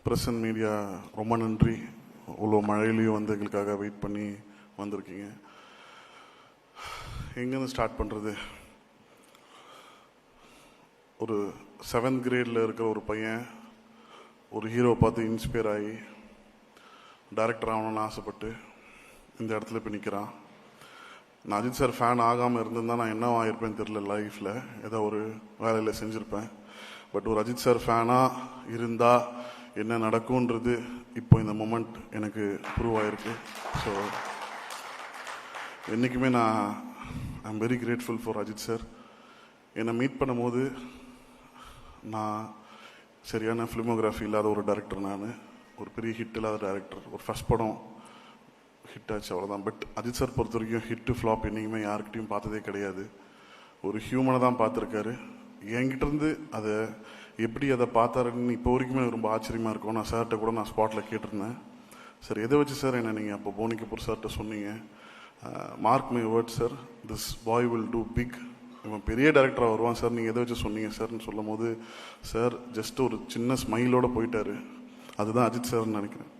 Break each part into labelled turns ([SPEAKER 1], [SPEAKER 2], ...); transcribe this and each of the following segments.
[SPEAKER 1] Press and media ரொம்ப நன்றி. இவ்வளோ மழையிலையும் வந்து எங்களுக்காக வெயிட் பண்ணி வந்திருக்கீங்க. எங்கேருந்து ஸ்டார்ட் பண்ணுறது? ஒரு 7th கிரேடில் இருக்கிற ஒரு பையன் ஒரு ஹீரோவை பார்த்து இன்ஸ்பயர் ஆகி டைரக்டர் ஆகணும்னு ஆசைப்பட்டு இந்த இடத்துல இப்போ நிற்கிறான். நான் அஜித் சார் ஃபேன் ஆகாமல் இருந்திருந்தால் நான் என்ன ஆகிருப்பேன்னு தெரியல. லைஃப்பில் ஏதோ ஒரு வேலையில் செஞ்சுருப்பேன். பட் ஒரு அஜித் சார் ஃபேனாக இருந்தால் என்ன நடக்கும்ன்றது இப்போ இந்த மொமெண்ட் எனக்கு ப்ரூவ் ஆகிருக்கு. ஸோ என்றைக்குமே I am very grateful for Ajith sir. என்னை மீட் பண்ணும்போது நான் சரியான ஃபிலிமோகிராஃபி இல்லாத ஒரு டைரக்டர், நான் ஒரு பெரிய ஹிட் இல்லாத டைரக்டர். ஒரு ஃபஸ்ட் படம் ஹிட் ஆச்சு, அவ்வளோதான். பட் அஜித் சார் பொறுத்த வரைக்கும் ஹிட்டு ஃப்ளாப் என்றைக்குமே யாருக்கிட்டையும் பார்த்ததே கிடையாது. ஒரு ஹியூமனை தான் பார்த்துருக்காரு. என்கிட்டருந்து அதை எப்படி அதை பார்த்தாருன்னு இப்போ வரைக்குமே ரொம்ப ஆச்சரியமாக இருக்கும். நான் சார்கிட்ட கூட நான் ஸ்பாட்டில் கேட்டிருந்தேன், சார் எதை வச்சு சார் என்ன நீங்கள் அப்போ போனி கபூர் சார்கிட்ட சொன்னீங்க? Mark my word sir, this boy will do big, இவன் பெரிய டைரக்டராக வருவான் சார், நீங்கள் எதை வச்சு சொன்னீங்க சார்ன்னு சொல்லும் போது சார் ஜஸ்ட் ஒரு சின்ன ஸ்மைலோடு போயிட்டார். அதுதான் அஜித் சார்னு நினைக்கிறேன்.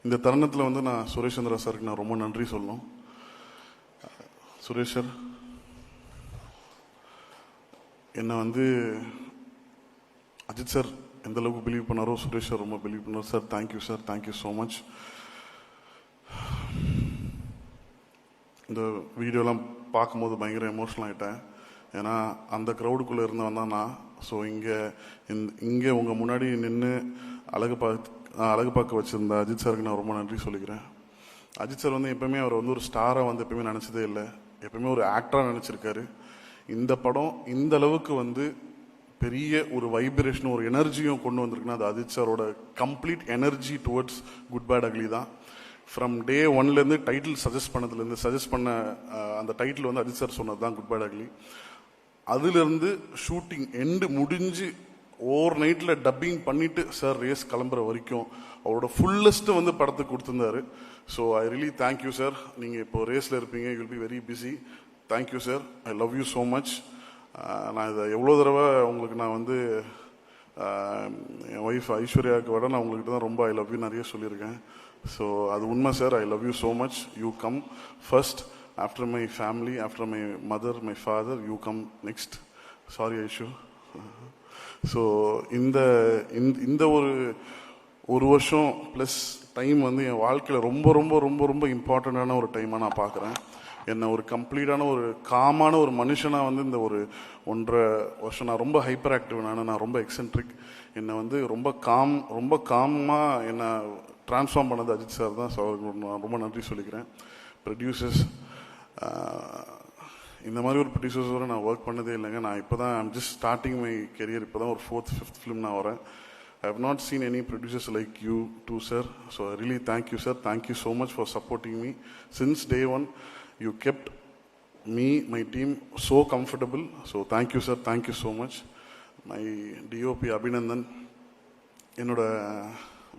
[SPEAKER 1] இந்த தருணத்தில் வந்து நான் சுரேஷ் சந்திரா சாருக்கு நான் ரொம்ப நன்றி சொல்லணும். சுரேஷ் சார் என்னை வந்து அஜித் சார் எந்த அளவுக்கு பிலீவ் பண்ணாரோ சுரேஷ் சார் ரொம்ப பிலீவ் பண்ணார். Sir thank you sir, thank you so much. இந்த வீடியோலாம் பார்க்கும்போது பயங்கர எமோஷனல் ஆகிட்டேன். ஏன்னா அந்த க்ரௌடுக்குள்ளே இருந்தவன் தான் நான். ஸோ இங்கே உங்கள் முன்னாடி நின்று அழகு பார்க்க வச்சுருந்த அஜித் சாருக்கு நான் ரொம்ப நன்றி சொல்லிக்கிறேன். அஜித் சார் வந்து எப்போயுமே அவர் வந்து ஒரு ஸ்டாராக வந்து எப்போயுமே நினச்சதே இல்லை. எப்போயுமே ஒரு ஆக்டராக நினச்சிருக்காரு. இந்த படம் இந்த அளவுக்கு வந்து பெரிய ஒரு வைப்ரேஷனும் ஒரு எனர்ஜியும் கொண்டு வந்திருக்குன்னா அது அஜித் சாரோட complete energy towards Good bad Ugly தான். ஃப்ரம் டே ஒன்லேருந்து டைட்டில் சஜஸ்ட் பண்ண அந்த டைட்டில் வந்து அஜித் சார் சொன்னது தான் குட் பேட் அக்லி. அதுலேருந்து ஷூட்டிங் எண்டு முடிஞ்சு ஓவர் நைட்டில் டப்பிங் பண்ணிவிட்டு சார் ரேஸ் கிளம்புற வரைக்கும் அவரோட ஃபுல்லஸ்ட்டு வந்து படத்துக்கு கொடுத்துருந்தாரு. So I really thank you sir. நீங்கள் இப்போ ரேஸில் இருப்பீங்க, you will be very busy. Thank you sir, I love you so much. நான் இதை எவ்வளோ தடவை உங்களுக்கு நான் வந்து என் ஒய்ஃப் ஐஸ்வர்யாவுக்கு விட நான் உங்கள்கிட்ட தான் ரொம்ப ஐ லவ் யூ நிறைய சொல்லியிருக்கேன். ஸோ அது உண்மை sir. I love you so much. You come first, after my family, after my mother, my father, you come next. Sorry Aishu. So இந்த ஒரு வருஷம் ப்ளஸ் டைம் வந்து என் வாழ்க்கையில் ரொம்ப ரொம்ப ரொம்ப ரொம்ப இம்பார்ட்டண்ட்டான ஒரு டைமாக நான் பார்க்குறேன். என்னை ஒரு கம்ப்ளீட்டான ஒரு காமான ஒரு மனுஷனாக வந்து இந்த ஒரு 1.5 வருஷம் நான் ரொம்ப ஹைப்பர் ஆக்டிவ், நான் ரொம்ப எக்ஸென்ட்ரிக். என்னை வந்து ரொம்ப காமாக என்னை ட்ரான்ஸ்ஃபார்ம் பண்ணது அஜித் சார் தான். ஸோ அவருக்கு நான் ரொம்ப நன்றி சொல்லிக்கிறேன். ப்ரொடியூசர்ஸ், இந்த மாதிரி ஒரு ப்ரொடியூசர்ஸோட நான் ஒர்க் பண்ணதே இல்லைங்க. நான் இப்போ தான் I'm just starting my career. இப்போ தான் ஒரு 4th 5th ஃபிலிம் நான் வரேன். I have not seen any producers like you too, sir. So I really thank you, sir. Thank you so much for supporting me. Since day one, you kept me, my team so comfortable. So thank you, sir. Thank you so much. My DOP Abhinandan, என்னோட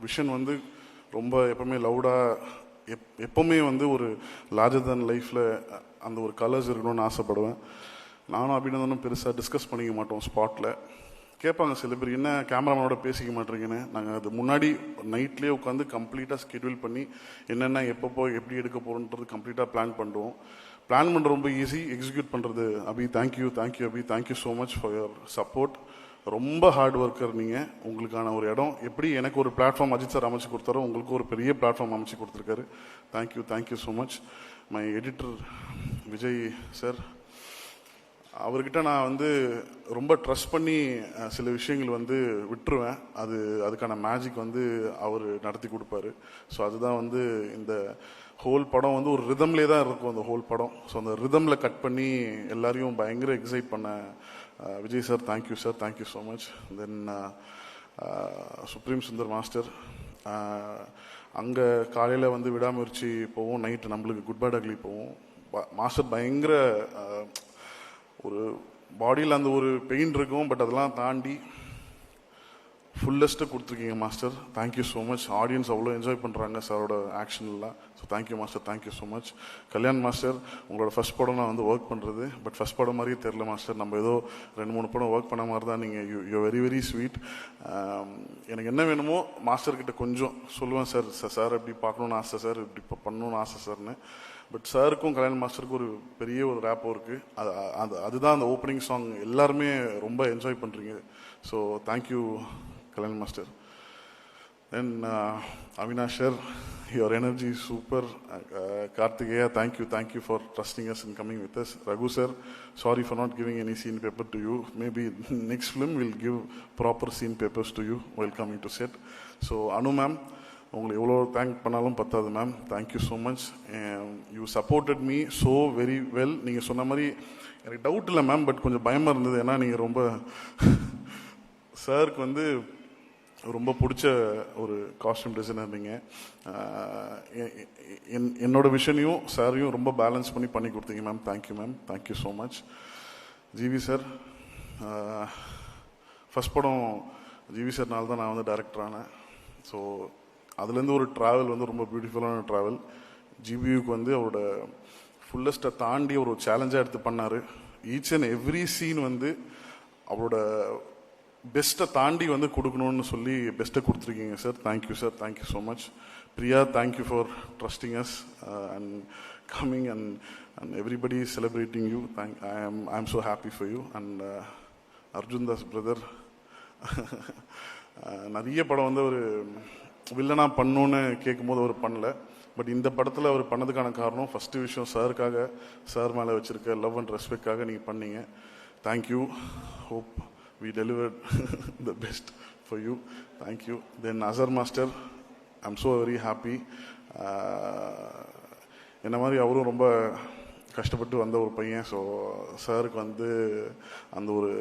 [SPEAKER 1] vision வந்து ரொம்ப எப்பவுமே லவுடாக எப்பவுமே வந்து ஒரு larger தன் லைஃப்பில் அந்த ஒரு கலர்ஸ் இருக்கணும்னு ஆசைப்படுவேன். நானும் அபிநந்தனும் பெருசாக டிஸ்கஸ் பண்ணிக்க மாட்டோம். ஸ்பாட்டில் கேட்பாங்க சில பேர், என்ன கேமராமேனோட பேசிக்க மாட்டேறீங்கன்னு. நாங்கள் அது முன்னாடி நைட்லேயே உட்காந்து கம்ப்ளீட்டாக ஸ்கெடியூல் பண்ணி என்னென்ன எப்போ எப்படி எடுக்க போகிறோன்றது கம்ப்ளீட்டாக பிளான் பண்ணுவோம். பிளான் பண்ணுறது ரொம்ப ஈஸி, எக்ஸிக்யூட் பண்ணுறது Abhi. Thank you Abhi, thank you so much for your support. ரொம்ப ஹார்ட் ஒர்க்கர் நீங்கள். உங்களுக்கான ஒரு இடம் எப்படி எனக்கு ஒரு பிளாட்ஃபார்ம் அஜித் சார் அமைச்சு கொடுத்தாரோ உங்களுக்கு ஒரு பெரிய பிளாட்ஃபார்ம் அமைச்சு கொடுத்துருக்காரு. Thank you so much. My editor Vijay sir, அவர்கிட்ட நான் வந்து ரொம்ப ட்ரஸ்ட் பண்ணி சில விஷயங்கள் வந்து விட்டுருவேன். அதுக்கான மேஜிக் வந்து அவர் நடத்தி கொடுப்பாரு. ஸோ அதுதான் வந்து இந்த ஹோல் படம் வந்து ஒரு ரிதம்லேயே தான் இருக்கும் அந்த ஹோல் படம். ஸோ அந்த ரிதமில் கட் பண்ணி எல்லாரையும் பயங்கர எக்ஸைட் பண்ண Vijay sir, thank you so much. Then supreme Sundar master, அங்கே காலையில் வந்து விடாமுயற்சி போவோம், நைட்டு நம்மளுக்கு குட் பேட் அக்லி போவோம். மாஸ்டர் பயங்கர ஒரு பாடியில் அந்த ஒரு பெயின் இருக்கும். பட் அதெல்லாம் தாண்டி ஃபுல்லஸ்ட்டு கொடுத்துருக்கீங்க master. Thank you so much. Audience அவ்வளோ என்ஜாய் பண்ணுறாங்க சாரோட ஆக்ஷன்லாம். So thank you master, thank you so much. Kalyan master, உங்களோட ஃபஸ்ட் படம் நான் வந்து ஒர்க் பண்ணுறது, பட் ஃபஸ்ட் படம் மாதிரியே தெரில மாஸ்டர். நம்ம ஏதோ 2-3 படம் ஒர்க் பண்ண மாதிரி தான். நீங்கள் யூ வெரி வெரி ஸ்வீட். எனக்கு என்ன வேணுமோ மாஸ்டர்கிட்ட கொஞ்சம் சொல்லுவேன், சார் சார் இப்படி பார்க்கணுன்னு ஆசை சார், இப்படி இப்போ பண்ணணுன்னு ஆசை சார்னு. பட் சாருக்கும் கல்யாண் மாஸ்டருக்கும் ஒரு பெரிய ஒரு ரேப்போ இருக்குது. அதுதான் அந்த ஓப்பனிங் சாங் எல்லாருமே ரொம்ப என்ஜாய் பண்ணுறீங்க. So thank you Kalyan master. Then Avinash sir, your energy is super. Karthikeya, thank you for trusting us and coming with us. Raghu sir, sorry for not giving any scene paper to you. Maybe next film we'll give proper scene papers to you while coming to set. So Anu ma'am, உங்களை எவ்வளோ thank பண்ணாலும் பத்தாது ma'am. Thank you so much. You supported me so very well. நீங்கள் சொன்ன மாதிரி எனக்கு doubt இல்லை ma'am, but கொஞ்சம் பயமாக இருந்தது. ஏன்னா நீங்கள் ரொம்ப சாருக்கு வந்து ரொம்ப பிடிச்ச ஒரு காஸ்டியூம் டிசைனர். நீங்கள் என்னோட விஷனையும் சாரையும் ரொம்ப பேலன்ஸ் பண்ணி கொடுத்தீங்க ma'am. Thank you ma'am, thank you so much. GV sir, first படம் ஜிவி சார்னால தான் நான் வந்து டைரக்டர் ஆனேன். ஸோ அதுலேருந்து ஒரு ட்ராவல் வந்து ரொம்ப பியூட்டிஃபுல்லான ட்ராவல். ஜிபியுக்கு வந்து அவரோட ஃபுல்லஸ்ட்டை தாண்டி ஒரு சேலஞ்சாக எடுத்து பண்ணார். ஈச் அண்ட் எவ்ரி சீன் வந்து அவரோட பெஸ்ட்டை தாண்டி வந்து கொடுக்கணும்னு சொல்லி பெஸ்ட்டை கொடுத்துருக்கீங்க சார். Thank you sir, thank you so much. Priya, thank you for trusting us and coming and everybody celebrating you. I am so happy for you. And Arjun Das brother, நிறைய படம் வந்து ஒரு வில்லனாக பண்ணணுன்னு கேட்கும்போது அவர் பண்ணல. பட் இந்த படத்தில் அவர் பண்ணதுக்கான காரணம் ஃபஸ்ட்டு விஷயம் சாருக்காக, சார் மேலே வச்சுருக்க லவ் அண்ட் ரெஸ்பெக்டாக நீங்கள் பண்ணீங்க. Thank you. Hope we delivered the best for you. Thank you. Then Azhar master, I'm so very happy. என்ன மாதிரி அவரும் ரொம்ப கஷ்டப்பட்டு வந்த ஒரு பையன். ஸோ சாருக்கு வந்து அந்த ஒரு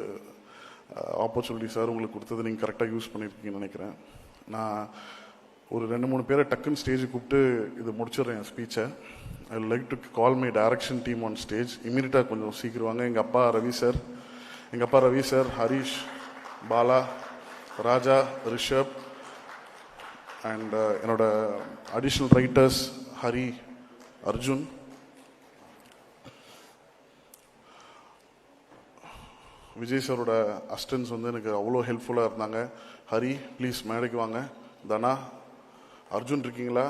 [SPEAKER 1] ஆப்பர்ச்சுனிட்டி சார் உங்களுக்கு கொடுத்தது நீங்கள் கரெக்டாக யூஸ் பண்ணியிருக்கீங்கன்னு நினைக்கிறேன். நான் ஒரு 2-3 பேரை டக்குன்னு ஸ்டேஜுக்கு கூப்பிட்டு இது முடிச்சிடுறேன் என் ஸ்பீச்சை. I like to call my direction team on stage. இமீடியட்டாக கொஞ்சம் சீக்கிரம் வாங்க. எங்கள் அப்பா ரவி சார், ஹரீஷ், பாலா, ராஜா, ரிஷப் அண்ட் என்னோட அடிஷ்னல் ரைட்டர்ஸ் ஹரி, அர்ஜுன், விஜய் சாரோட அசிஸ்டன்ஸ் வந்து எனக்கு அவ்வளோ ஹெல்ப்ஃபுல்லாக இருந்தாங்க. ஹரி ப்ளீஸ் மேடைக்கு வாங்க. தனா, அர்ஜுன் இருக்கீங்களா?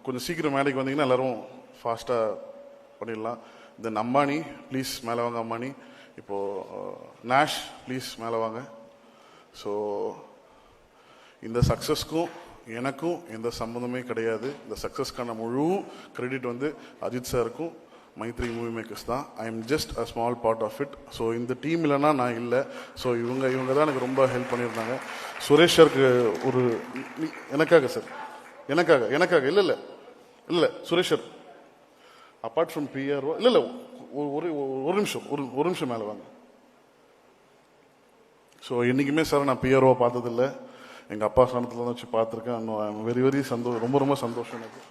[SPEAKER 1] கொஞ்சம் சீக்கிரம் மேடைக்கு வந்தீங்கன்னா எல்லோரும் ஃபாஸ்ட்டாக பண்ணிடலாம். தென் அம்பானி ப்ளீஸ் மேலே வாங்க. அம்பானி, இப்போது நேஷ் ப்ளீஸ் மேலே வாங்க. ஸோ இந்த சக்ஸஸ்க்கும் எனக்கும் எந்த சம்மந்தமே கிடையாது. இந்த சக்ஸஸ்க்கான முழு கிரெடிட் வந்து அஜித் சாருக்கும் மைத்ரி மூவி மேக்கர்ஸ் தான். I am just a small part of it. So இந்த டீம் இல்லைன்னா நான் இல்லை. ஸோ இவங்க தான் எனக்கு ரொம்ப ஹெல்ப் பண்ணியிருந்தாங்க. சுரேஷ் சாருக்கு ஒரு எனக்காக சார், எனக்காக இல்லை Suresh sir, apart from PRO இல்லை ஒரு நிமிஷம் மேலே வாங்க. ஸோ என்றைக்குமே சார் நான் பிஆர்ஓ பார்த்ததில்லை. எங்கள் அப்பா ஸ்தானத்தில் தான் வச்சு பார்த்துருக்கேன். வெரி வெரி சந்தோஷம், ரொம்ப சந்தோஷம் எனக்கு.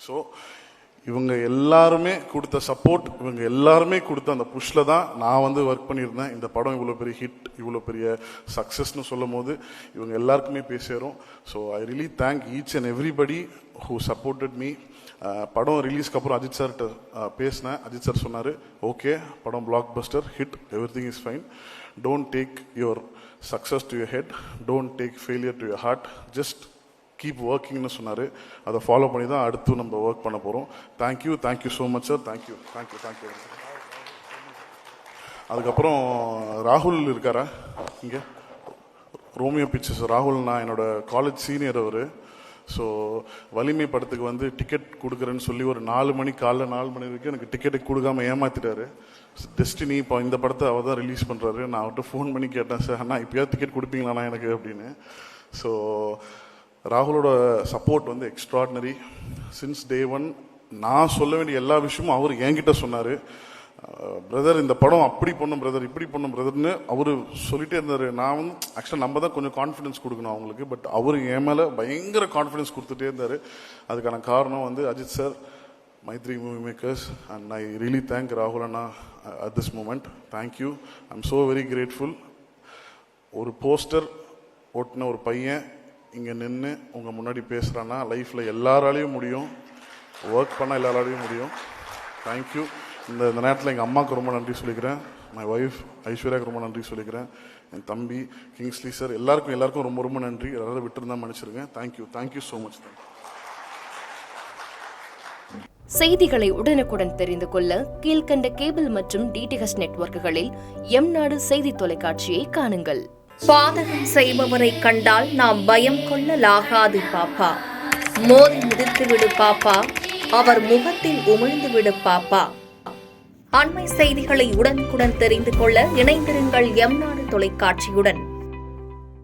[SPEAKER 1] ஸோ இவங்க எல்லாருமே கொடுத்த சப்போர்ட், இவங்க எல்லாருமே கொடுத்த அந்த புஷ்ல தான் நான் வந்து ஒர்க் பண்ணியிருந்தேன். இந்த படம் இவ்வளோ பெரிய ஹிட், இவ்வளோ பெரிய சக்ஸஸ்ன்னு சொல்லும் போது இவங்க எல்லாருக்குமே பேசிடும். So I really thank each and everybody who supported me. படம் ரிலீஸ்க்கு அப்புறம் அஜித் சார்கிட்ட பேசினேன். அஜித் சார் சொன்னார், ஓகே படம் blockbuster hit, everything is fine, don't take your success to your head, don't take failure to your heart, just keep ஒர்க்கிங்னு சொன்னார். அதை ஃபாலோ பண்ணி தான் அடுத்து நம்ம ஒர்க் பண்ண போகிறோம். Thank you so much sir. Thank you. அதுக்கப்புறம் ராகுல் இருக்காரா இங்கே? ரோமியோ பிக்சர்ஸ் ராகுல், நான் என்னோட காலேஜ் சீனியர் அவர். ஸோ வலிமை படத்துக்கு வந்து டிக்கெட் கொடுக்குறேன்னு சொல்லி ஒரு 4 மணி காலைல 4 மணி வரைக்கும் எனக்கு டிக்கெட்டை கொடுக்காம ஏமாற்றிட்டாரு. டெஸ்டினி இப்போ இந்த படத்தை அவர் தான் ரிலீஸ் பண்ணுறாரு. நான் அவர்கிட்ட ஃபோன் பண்ணி கேட்டேன், சார் அண்ணா இப்போயாவது டிக்கெட் கொடுப்பீங்களாண்ணா எனக்கு அப்படின்னு. ஸோ ராகுலோட சப்போர்ட் வந்து எக்ஸ்ட்ராடினரி. சின்ஸ் டே ஒன் நான் சொல்ல வேண்டிய எல்லா விஷயமும் அவர் என்கிட்ட சொன்னார். பிரதர் இந்த படம் அப்படி பண்ணும் பிரதர், இப்படி பண்ணும் பிரதர்னு அவர் சொல்லிட்டே இருந்தார். நான் வந்து ஆக்சுவலாக நம்ம தான் கொஞ்சம் கான்ஃபிடன்ஸ் கொடுக்கணும் அவங்களுக்கு, பட் அவர் என் மேலே பயங்கர கான்ஃபிடன்ஸ் கொடுத்துட்டே இருந்தார். அதுக்கான காரணம் வந்து Ajith sir, Mythri movie makers, and I really thank ராகுல் அண்ணா at this moment. Thank you. I am so very grateful. ஒரு போஸ்டர் ஓட்டின ஒரு பையன் இங்கே நின்று உங்கள் முன்னாடி பேசுகிறான்னா லைஃப்பில் எல்லாராலையும் முடியும், ஒர்க் பண்ணால் எல்லாராலையும் முடியும். தேங்க்யூ. இந்த நேரத்தில் எங்கள் அம்மாவுக்கு ரொம்ப நன்றி சொல்லிக்கிறேன், மை ஒய்ஃப் ஐஸ்வர்யாவுக்கு ரொம்ப நன்றி சொல்லிக்கிறேன், என் தம்பி கிங்ஸ்லி சார், எல்லாருக்கும் ரொம்ப ரொம்ப நன்றி. எல்லாரும் விட்டுருந்தா மன்னிச்சிருங்க. Thank you so much.
[SPEAKER 2] செய்திகளை உடனுக்குடன் தெரிந்து கொள்ள கீழ்கண்ட கேபிள் மற்றும் டிடிஹெச் நெட்வொர்க்குகளில் எம்நாடு செய்தி தொலைக்காட்சியை காணுங்கள்.
[SPEAKER 3] பாதகம் செய்பவரை கண்டால் நாம் பயம் கொள்ளலாகாது பாப்பா. மோதி மிதித்துவிடு பாப்பா, அவர் முகத்தில் உமிழ்ந்துவிடு பாப்பா. அண்மை செய்திகளை உடனுக்குடன் தெரிந்து கொள்ள இணைந்திருங்கள் எம்நாடு தொலைக்காட்சியுடன்.